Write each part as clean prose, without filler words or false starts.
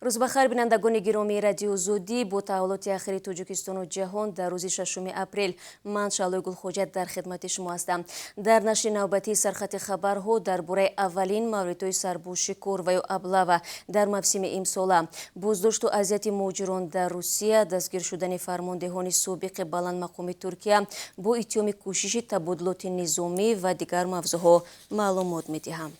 рӯзбахайр бинандагони гиромии радио зудӣ бо таҳволоти ахири Тоҷикистону ҷаҳон дар рӯзи 6 апрел ман Шалои Гулхоҷат дар хидмати шумо ҳастам. Дар нашри навбатии Сархатти хабарҳо дар бораи аввалин маврдиҳои сарбозшикор ва ё облава дар мавсими имсола, боздошту азияти муҳоҷирон дар Русия, дастгир шудани фармондеҳони собиқи баландамқоми Туркия бо иттиҳоми кӯшиши табодулоти низомӣ ва дигар мавзӯъҳо маълумот медиҳем.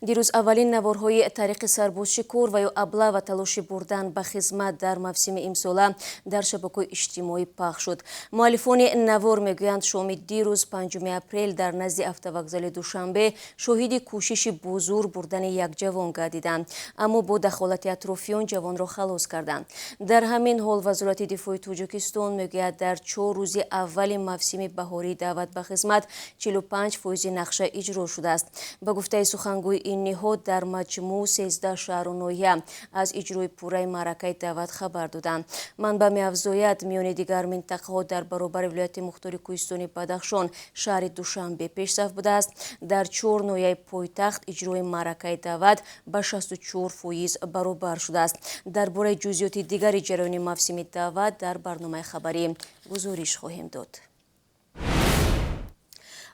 дирӯз аввалин наворҳои тариқи сарбозшикор ва ё облава талоши бурдан ба хизмат дар мавсими имсола дар шабакаҳои иҷтимоӣ пахш шуд. муаллифони навор мегӯянд шоми дирӯз 5 апрел дар назди автовокзали Душанбе шоҳиди кӯшиши бузург бурдани як ҷавон гардиданд, аммо бо дахолати атрофиён ҷавонро халос карданд. дар ҳамин ҳол вазорати дифои Тоҷикистон мегӯяд дар 4 рӯзи аввали мавсими баҳории даъват ба хизмат 45% нақша иҷро шудааст. ба гуфтаи сухангӯи ин ниҳод дар маҷмӯъ 13 шаҳру ноҳия аз иҷрои пурраи маъракаи даъват хабар доданд. манбаъ меафзояд миёни дигар минтақаҳо дар баробари вилояти мухтори кӯҳистони Бадахшон шаҳри Душанбе пешсаф будааст. дар 4 ноҳияи пойтахт иҷрои маъракаи даъват ба 64% баробар шудааст. дар бораи ҷузъиёти дигари ҷараёни мавсими даъват дар барномаи хабарӣ гузориш хоҳем дод.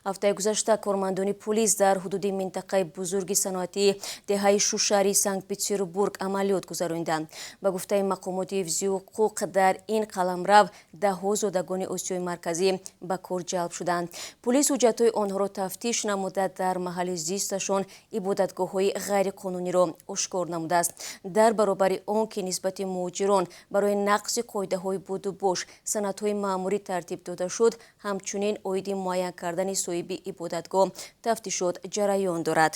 ҳафтаи гузашта кормандони полис дар ҳудуди минтақаи бузурги саноатии деҳаи Шушари Санкт-Петербург амалиёт гузаронданд. ба гуфтаи мақомоти ҳифзи ҳуқуқ дар ин қаламрав даҳҳо зодагони Осиёи марказӣ ба кор ҷалб шуданд. Полис ҳуҷҷатҳои онҳоро тафтиш намуда дар маҳалли зисташон ибодатгоҳҳои ғайриқонуниро ошкор намудааст. дар баробари он ки нисбати муҳоҷирон барои нақси қоидаҳои будубош санадҳои маъмурӣ тартиб дода шуд, ҳамчунин оиди муайян кардани соҳиби ибодатгоҳ тафтишот ҷараён дорад.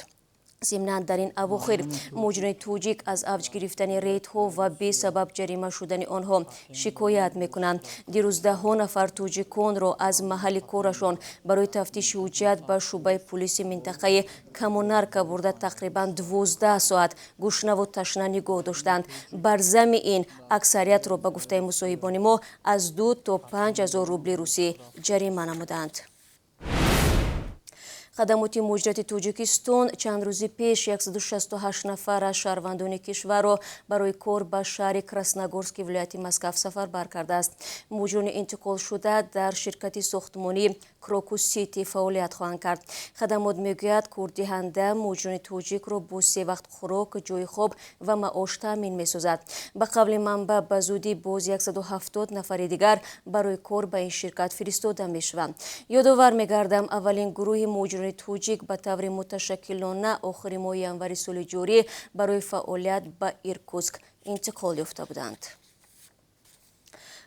зимнан дар ин авохир муҳоҷирони тоҷик аз авҷ гирифтани рейдҳо ва бесабаб ҷарима шудани онҳо шикоят мекунанд. дирӯз даҳҳо нафар тоҷиконро аз маҳалли корашон барои тафтиши ҳуҷҷат ба шуъбаи полиси минтақаи Коммунарка бурда тақрибан 12 соат гӯшнаву ташна нигоҳ доштанд. бар замми ин аксариятро ба гуфтаи мусоҳибони мо аз 2 то 5 000 рубли русӣ ҷарима намуданд. хадамоти муҳоҷирати Тоҷикистон чанд рӯзи пеш 168 нафар аз шаҳрвандони кишварро барои кор ба шаҳри Красногорски вилояти Москав сафарбар кардааст. муҳоҷирони интиқолшуда дар ширкати сохтмонии Крокус Сити фаъолият хоҳанд кард. хадамот мегӯяд кордиҳанда муҳоҷирони тоҷикро бо 3 вақт хӯрок, ҷойи хоб ва маош таъмин месозад. ба қавли манбаъ ба зудӣ боз 170 нафари дигар барои кор ба ин ширкат фиристода мешаванд. ёдовар мегардам аввалин гурӯҳи муҳоҷирони тоҷик ба таври муташаккилона охири моҳи январи соли ҷорӣ барои фаъолият ба Иркутск интиқол ёфта буданд.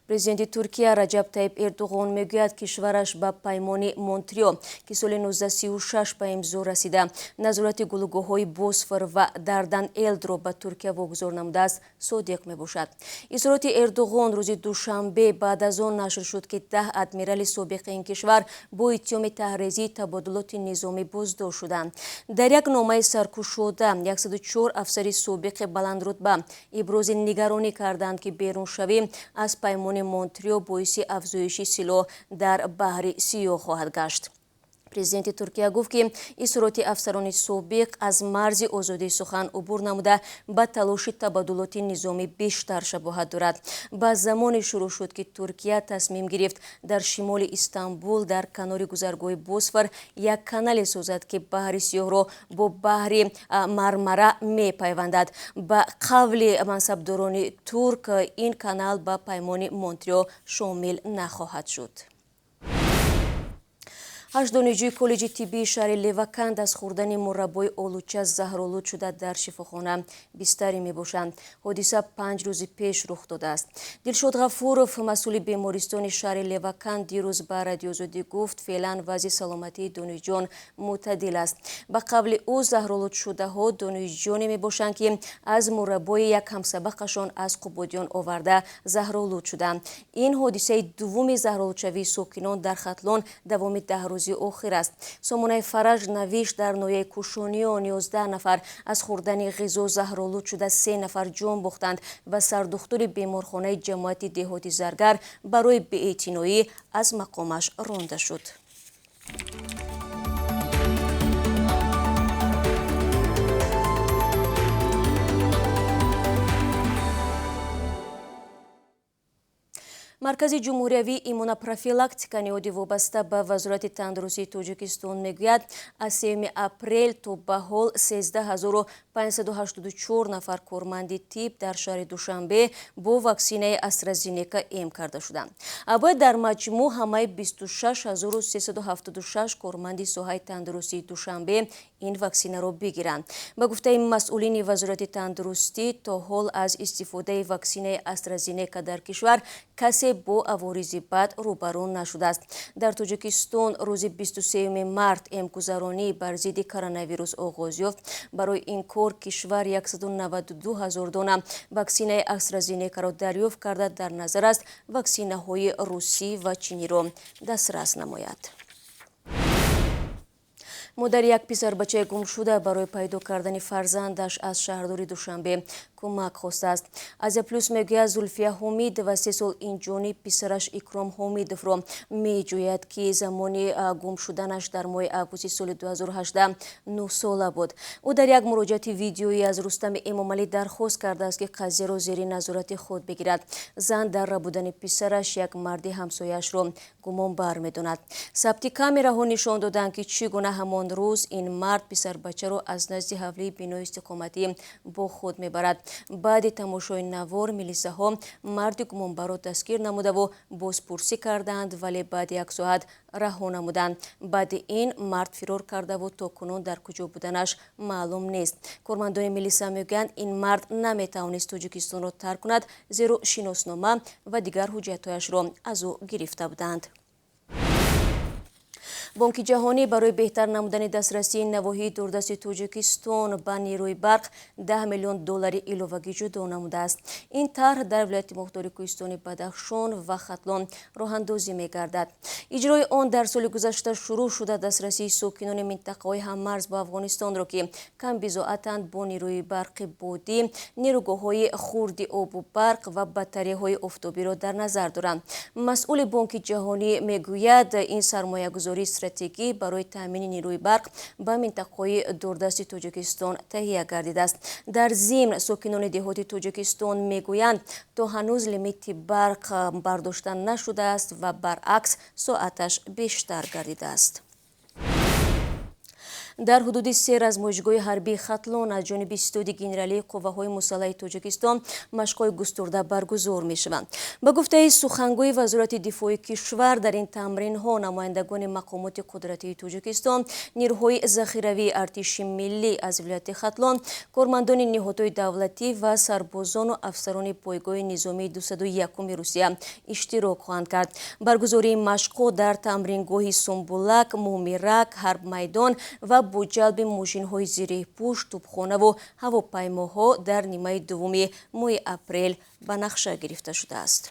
президенти Туркия Раҷаб Таyyip Эрдоғон мегӯяд кишвараш ба паймони Монтрио ки соли 1936 ба имзо расида назорати гулугоҳҳои Босфор ва Дардан-Элдро ба Туркия вогузор намудааст, содиқ мебошад. изҳороти Эрдоғон рӯзи Душанбе баъд аз он нашр шуд ки 10 адмирали собиқи ин кишвар бо иттиҳоми таҳризии табодулоти низомӣ боздошт шуданд. дар як номаи саркушода 104 афсари собиқи баландрутба ибрози нигаронӣ карданд ки беруншавӣ аз паймони Монтрио боиси афзоиши силоҳ дар баҳри Сиёҳ хоҳад гашт. президенти Туркия гуфт ки изҳороти афсарони собиқ аз марзи озодии сухан убур намуда ба талоши табодулоти низомӣ бештар шабоҳат дорад. ба замоне шурӯъ шуд ки Туркия тасмим гирифт дар шимоли Истанбул дар канори гузаргоҳи Босфор як канале созад ки баҳри Сиёҳро бо баҳри Мармара мепайвандад. ба қавли мансабдорони турк ин канал ба паймони Монтрио шомил нахоҳад шуд. 8 донишҷӯи коллеҷи тиббии шаҳри Леваканд аз хӯрдани мураббои олуча заҳролуд шуда дар шифохона бистарӣ мебошанд. ҳодиса 5 рӯзи пеш рух додааст. Дилшод Ғафуров, масъули бемористони шаҳри Леваканд, дирӯз ба радиозудӣ гуфт феълан вазъи саломатии донишҷӯён мӯътадил аст. ба қавли ӯ заҳролудшудаҳо донишҷӯёне мебошанд ки аз мураббои як ҳамсабақашон аз Қубодиён оварда заҳролуд шуданд. ин ҳодисаи дуввуми заҳролудшавии сокинон дар Хатлон давоми 10 рӯзи охир аст. Сомонаи Фараж навишт дар ноҳияи Кӯшониён 11 нафар аз хӯрдани ғизо заҳролуд шуда 3 нафар ҷон бохтанд ва сардухтури беморхонаи ҷамоати деҳоти Заргар барои беэътиноӣ аз мақомаш ронда шуд. маркази ҷумҳуриявии иммунопрофилактика ниҳоди вобаста ба вазорати тандурустии Тоҷикистон мегӯяд, аз 3 апрел то ба ҳол 13584 нафар корманди тиб дар шаҳри Душанбе бо ваксинаи AstraZeneca эм карда шуданд. Бояд дар маҷмӯъ ҳамаи 26376 корманди соҳаи тандурустии Душанбе ин ваксинаро бигиранд. Ба гуфтаи масъулини вазорати тандурустӣ, то ҳол аз истифодаи ваксинаи AstraZeneca дар кишвар касе бо аворизи бад рӯбарӯ нашудааст. Дар Тоҷикистон рӯзи 23 март эмкгузаронӣ бар зидди коронавирус оғоз ёфт. Барои ин кор кишвар 192 000 дона ваксинаи AstraZeneca-ро дарёфт карда, дар назар аст ваксинаҳои русӣ ва чиниро дастрас намояд. модари як писарбачаи гумшуда барои пайдо кардани фарзандаш аз шаҳрдори Душанбе кӯмак хостааст. Азия плюс мегӯяд Зульфия Ҳомидова 3 сол инҷони писараш Икром Ҳомидовро меҷӯяд, ки замони гум шуданаш дар моҳи августи соли 2018 9 сола буд. ӯ дар як муроҷиати видеоӣ аз Рустами Эмомалӣ дархост кардааст, ки қазияро зери назорати худ бигирад. Зан дар рабудани писараш як марди ҳамсояшро гумонбар медонад. сабти камераҳо нишон доданд, ки чӣ гуна ҳамон рӯз ин мард писарбачаро аз назди ҳавлии бинои истиқоматӣ бо худ мебарад. баъди тамошои навор милисаҳо марди гумонбарро дастгир намудаву бозпурсӣ карданд, вале баъди 1 соат раҳо намуданд. баъди ин мард фирор кардаву то кунун дар куҷо буданаш маълум нест. Кормандони милиса мегӯянд, ин мард наметавонист Тоҷикистонро тарк кунад, зеро шиноснома ва дигар ҳуҷҷатҳояшро аз ӯ гирифта буданд. Бонки ҷаҳонӣ барои беҳтар намудани дастрасии навоҳии дурдасти Тоҷикистон ба нерӯи барқ $10 миллион иловагӣ ҷудо намудааст. Ин тарҳ дар вилояти мухтори кӯҳистони Бадахшон ва Хатлон роҳандозӣ мегардад. иҷрои он дар соли гузашта шурӯъ шуда дастрасии сокинони минтақаҳои ҳаммарз ба Афғонистонро, ки камбизоатанд, бо нерӯи барқи бодӣ, нерӯгоҳҳои хурди обу барқ ва батареяҳои офтобиро дар назар доранд. масъули Бонки ҷаҳонӣ мегӯяд, ин сармоягузории стратегӣ барои таъмини нерӯи барқ ба минтақаҳои дурдасти Тоҷикистон таҳия гардидааст. дар зимн сокинони деҳоти Тоҷикистон мегӯянд, то ҳанӯз лимити барқ бардошта нашудааст ва баръакс соаташ бештар гардидааст. дар ҳудуди 3 размоишгоҳи ҳарбии Хатлон аз ҷониби Истиҳоди генералии қувваҳои мусаллаҳи Тоҷикистон машқҳои густурда баргузор мешаванд. ба гуфтаи сухангӯи вазорати дифои кишвар, дар ин тамринҳо намояндагони мақомоти қудратии Тоҷикистон, нерӯҳои захиравии артиши миллӣ аз вилояти Хатлон, кормандони ниҳодҳои давлатӣ ва сарбозону афсарони пойгоҳи низомии 201 Русия иштирок хоҳанд кард. баргузории машқҳо дар тамрингоҳи Сумбулак, Мумирак, Ҳарбмайдон ва бо ҷалби мошинҳои зирехпӯш, тӯбхонаву ҳавопаймоҳо дар нимаи дуввуми моҳи апрел ба нақша гирифта шудааст.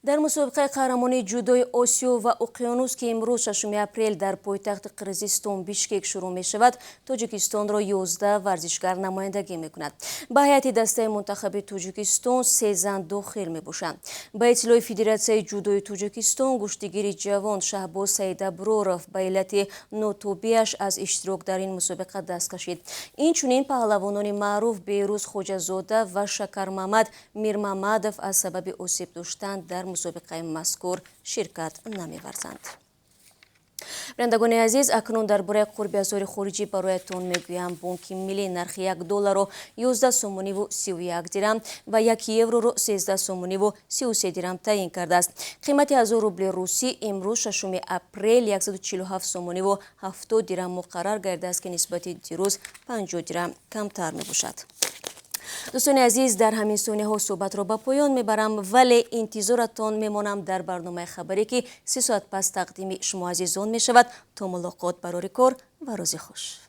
дар мусобиқаи қаҳрамонии ҷудои Осиё ва уқёнус, ки имрӯз 6 апрел дар пойтахти Қирғизистон Бишкек шурӯъ мешавад, Тоҷикистонро 11 варзишгар намояндагӣ мекунад. ба ҳайати дастаи мунтахаби Тоҷикистон 3 зан дохил мебошанд. ба иттилои Федератсияи ҷудои Тоҷикистон, куштигири ҷавон Шаҳбоз Саидаброров ба иллати нотобиаш аз иштирок дар ин мусобиқа даст кашид. инчунин паҳлавонони маъруф Беҳрӯз Хоҷазода ва Шакармамад Мирмамадов аз сабаби осеб доштан дар мусобиқаи мазкур ширкат намеварзанд. бинандагони азиз, акнун дар бораи қурби асъори хориҷӣ бароятон мегӯям. Бонки миллӣ нархи $1 11 сомониву 31 дирам ва 1 евроро 13 сомониву 33 дирам таъин кардааст. қимати 1000 рубли русӣ имрӯз 6 апрел 147 сомониву 70 дирам муқаррар гардидааст, ки нисбати дирӯз 50 дирам камтар мебошад. дӯстони азиз, дар ҳамин сониҳаҳо суҳбатро ба поён мебарам, вале интизоратон мемонам дар барномаи хабарӣ, ки 3 соат пас тақдими шумо азизон мешавад. то мулоқот, барори кор ва рӯзи хуш.